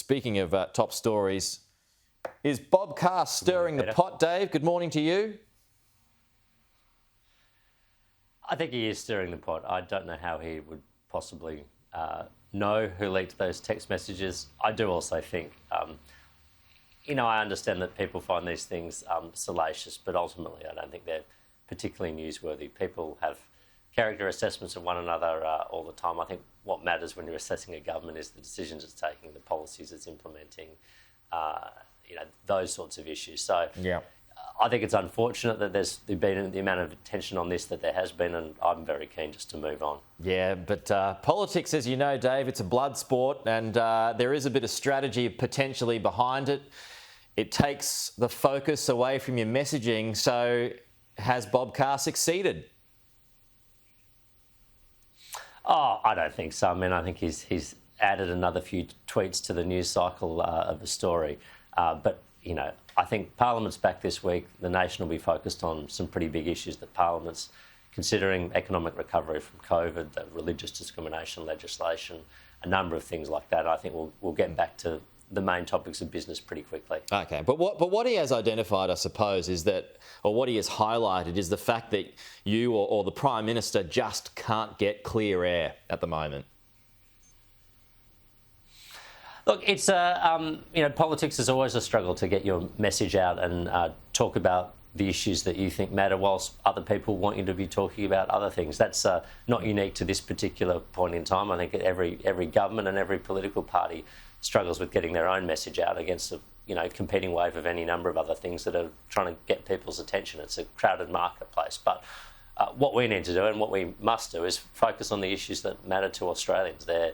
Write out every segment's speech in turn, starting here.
speaking of top stories, is Bob Carr stirring the pot, Dave? Good morning to you. I think he is stirring the pot. I don't know how he would possibly know who leaked those text messages. I do also think, I understand that people find these things salacious, but ultimately I don't think they're particularly newsworthy. People have character assessments of one another all the time. I think what matters when you're assessing a government is the decisions it's taking, the policies it's implementing, those sorts of issues. So yeah. I think it's unfortunate that there's been the amount of attention on this that there has been, and I'm very keen just to move on. Yeah, but politics, as you know, Dave, it's a blood sport, and there is a bit of strategy potentially behind it. It takes the focus away from your messaging. So has Bob Carr succeeded? Oh, I don't think so. I mean, I think he's added another few tweets to the news cycle of the story. But I think Parliament's back this week. The nation will be focused on some pretty big issues that Parliament's considering: economic recovery from COVID, the religious discrimination legislation, a number of things like that. I think we'll get back to the main topics of business pretty quickly. Okay, but what he has identified, I suppose, is that, or what he has highlighted, is the fact that you or the Prime Minister just can't get clear air at the moment. Look, it's politics is always a struggle to get your message out and talk about the issues that you think matter, whilst other people want you to be talking about other things. That's not unique to this particular point in time. I think every government and every political party struggles with getting their own message out against a competing wave of any number of other things that are trying to get people's attention. It's a crowded marketplace. But what we need to do and what we must do is focus on the issues that matter to Australians: their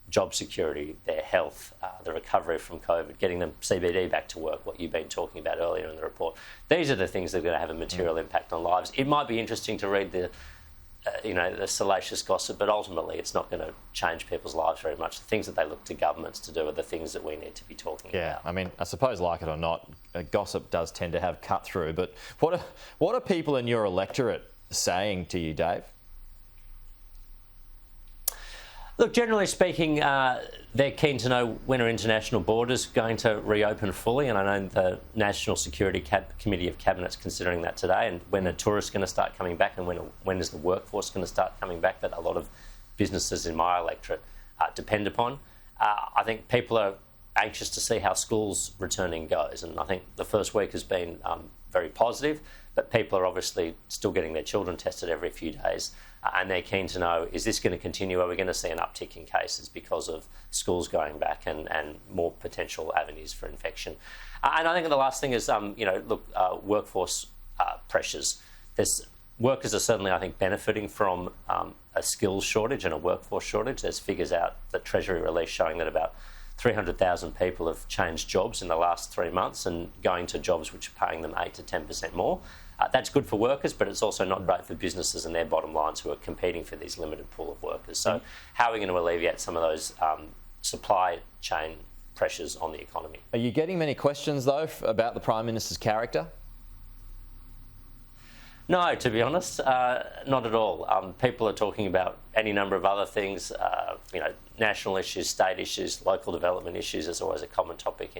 job security, their health, the recovery from COVID, getting them CBD back to work, what you've been talking about earlier in the report. These are the things that are going to have a material impact on lives. It might be interesting to read the salacious gossip, but ultimately it's not going to change people's lives very much. The things that they look to governments to do are the things that we need to be talking about. Yeah, I mean, I suppose, like it or not, gossip does tend to have cut through. But what are people in your electorate saying to you, Dave? Look, generally speaking, they're keen to know when are international borders going to reopen fully, and I know the National Security Committee of Cabinet's considering that today, and when are tourists going to start coming back, and when is the workforce going to start coming back, that a lot of businesses in my electorate depend upon. I think people are anxious to see how schools returning goes, and I think the first week has been very positive, but people are obviously still getting their children tested every few days. And they're keen to know, is this going to continue? Are we going to see an uptick in cases because of schools going back and more potential avenues for infection? And I think the last thing is, workforce pressures. Workers are certainly, I think, benefiting from a skills shortage and a workforce shortage. There's figures out that Treasury released showing that about 300,000 people have changed jobs in the last 3 months and going to jobs which are paying them 8 to 10% more. That's good for workers, but it's also not great for businesses and their bottom lines who are competing for these limited pool of workers. So how are we going to alleviate some of those supply chain pressures on the economy? Are you getting many questions, though, about the Prime Minister's character? No, to be honest, not at all. People are talking about any number of other things, national issues, state issues, local development issues is always a common topic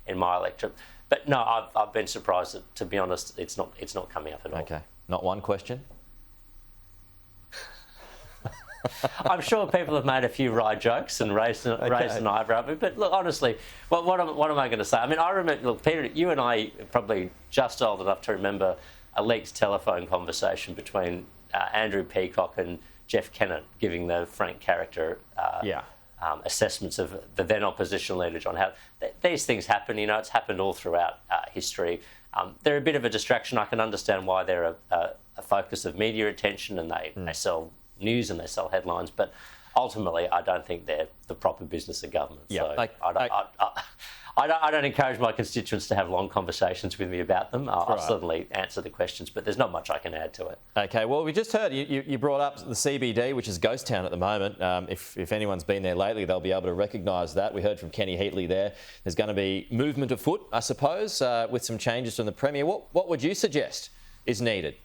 in my electorate. But no, I've been surprised that, to be honest, it's not coming up at all. Okay, not one question? I'm sure people have made a few wry jokes and raised an eyebrow, but look, honestly, what am I going to say? I mean, I remember, look, Peter, you and I are probably just old enough to remember a leaked telephone conversation between Andrew Peacock and Jeff Kennett giving the Frank character assessments of the then opposition leader John Howard. These things happen, it's happened all throughout history. They're a bit of a distraction. I can understand why they're a focus of media attention, and they sell news and they sell headlines, but ultimately I don't think they're the proper business of government. Yeah, so I don't encourage my constituents to have long conversations with me about them. I'll certainly answer the questions, but there's not much I can add to it. Okay, well, we just heard you brought up the CBD, which is ghost town at the moment. If anyone's been there lately, they'll be able to recognise that. We heard from Kenny Heatley there. There's going to be movement afoot, I suppose, with some changes from the Premier. What would you suggest is needed?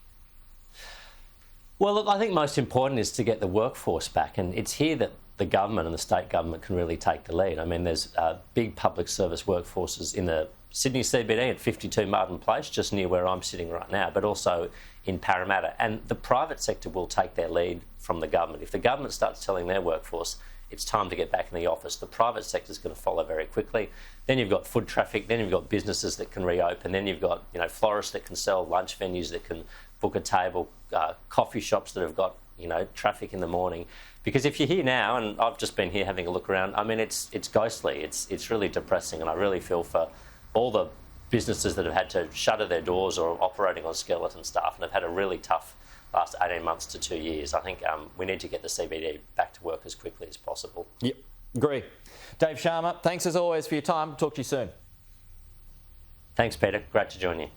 Well, look, I think most important is to get the workforce back, and it's here that the government and the state government can really take the lead. I mean, there's big public service workforces in the Sydney CBD at 52 Martin Place, just near where I'm sitting right now, but also in Parramatta. And the private sector will take their lead from the government. If the government starts telling their workforce it's time to get back in the office, the private sector is going to follow very quickly. Then you've got foot traffic, then you've got businesses that can reopen, then you've got florists that can sell, lunch venues that can book a table, coffee shops that have got traffic in the morning. Because if you're here now, and I've just been here having a look around, I mean, it's ghostly. It's really depressing, and I really feel for all the businesses that have had to shutter their doors or are operating on skeleton staff and have had a really tough last 18 months to 2 years. I think we need to get the CBD back to work as quickly as possible. Yep, agree. Dave Sharma, thanks as always for your time. Talk to you soon. Thanks, Peter. Great to join you.